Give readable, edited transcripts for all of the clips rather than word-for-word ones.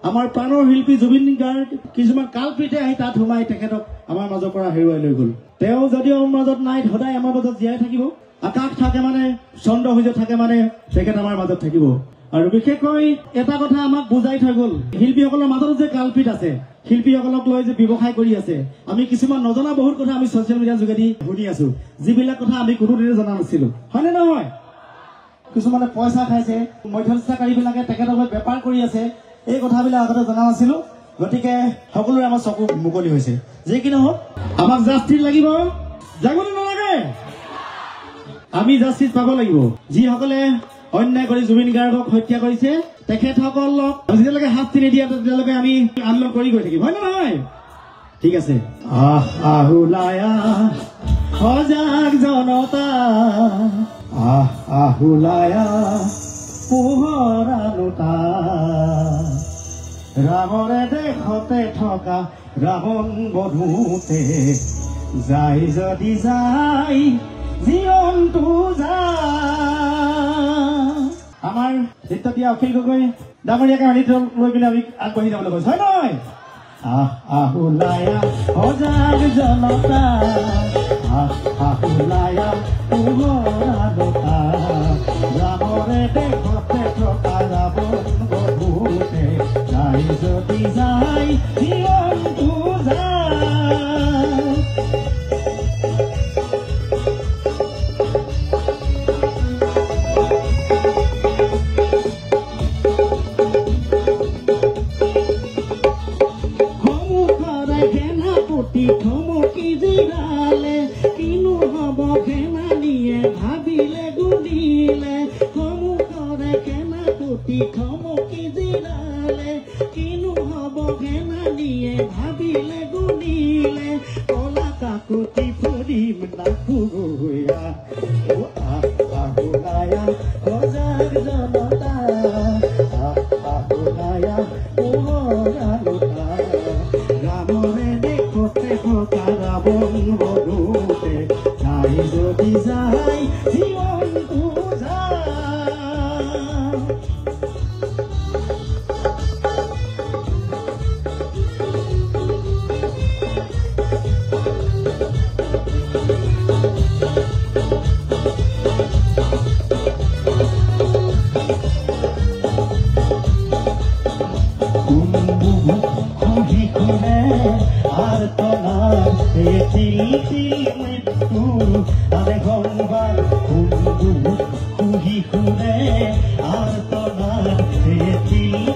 আমাৰ প্ৰাণৰ শিল্পী জুবিন গাৰ্গ কিছুমান কালপিতে আহি তাত সোমাই তেখেতক আমাৰ মাজৰ পৰা হেৰুৱাই লৈ গ'ল। তেওঁ যদিও আমাৰ মাজত নাই, সদায় আমাৰ মাজত জীয়াই থাকিব। আকাশ থাকে মানে, চন্দ্ৰ সূৰ্য থাকে মানে তেখেত আমাৰ মাজত থাকিব। আৰু বিশেষকৈ এটা কথা আমাক বুজাই থৈ গ'ল, শিল্পীসকলৰ মাজত যে কালপিত আছে, শিল্পীসকলক লৈ যে ব্যৱসায় কৰি আছে, আমি কিছুমান নজনা বহুত কথা আমি ছচিয়েল মিডিয়াৰ যোগেদি শুনি আছো, যিবিলাক কথা আমি কোনোদিনে জনা নাছিলো, হয়নে নহয়? কিছুমানে পইচা খাইছে, মধ্যস্থতাকাৰীবিলাকে তেখেতক বেপাৰ কৰি আছে, এই কথাবিলাক আগতে জনা নাছিলো। গতিকে সকলোৰে আমাৰ চকু মুকলি হৈছে। যি কি নহওক, আমাক জাষ্টিছ লাগিব, জাগনি নালাগে, আমি জাষ্টিছ পাব লাগিব। যিসকলে অন্যায় কৰি জুবিন গাৰ্গক হত্যা কৰিছে, তেখেতসকলক যেতিয়ালৈকে শাস্তি নিদিয়ে তেতিয়ালৈকে আমি আন্দোলন কৰি গৈ থাকিম, হয় নে নহয়? ঠিক আছে। আহুলায়া সজাগ জনতা, আহুলায়া পোহৰা লোটা, ৰামৰে দেশতে থকা ৰাৱণ বধূতে যাই যদি যাই জীৱনটো যায়। আমাৰ নৃত্য দিয়া অখিল গগৈ ডাঙৰীয়াকে নৃত্য লৈ পিনে আমি আগবাঢ়ি যাবলৈ কৈছো, হয় নহয়? আহুলায়া সজাগ জনতা, আহুলায়া পোহৰা লোটা, ৰামৰে দেশতে থকা ৰাৱণ বধূতে যাই যদি যাই জীৱনটো যায়। থমকি জিৰালে কিনো হব খেমালিয়ে ভাবিলে গুণিলে, সমুখৰে কেনা পুতি থমকি জিৰালে কিনো হব খেমালিয়ে ভাবিলে গুণিলে, কলা কাকতি ফুৰিম নাকুয়া, আহুলায়া সজাগ জনতা, আহুলায়া পোহৰা লোটা, ৰামৰে দেশতে থকা ৰাৱণ বধূতে যাই যদি যাই জীৱনটো যায়। মৃত্যু আৰে গংবাৰ খুহি খুৰে আৰ তোমাৰ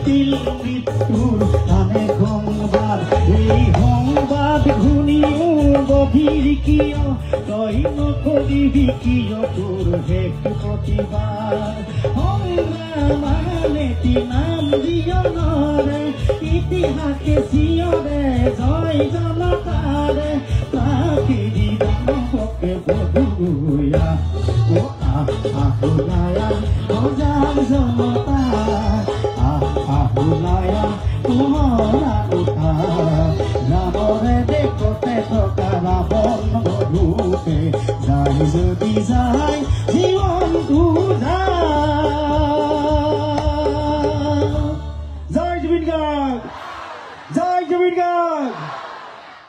তিল মৃত্যুৰ আৰে গংবাৰ, এই সংবাদ শুনিও গভীৰ কিয় তই নকৰিবি কিয় তোৰ শেষ প্ৰতিবাদ, সংগ্ৰামানেতি নাম জীয়নৰে ইতিহাসে চিয়ৰে জয় জনতাৰে, তাকেৰি দানৱকে বধুয়া, আহুলায়া সজাগ জনতা, আহুলায়া পোহৰা লোটা, ৰামৰে দেশতে থকা ৰাৱণ বধূতে যাই যদি যায়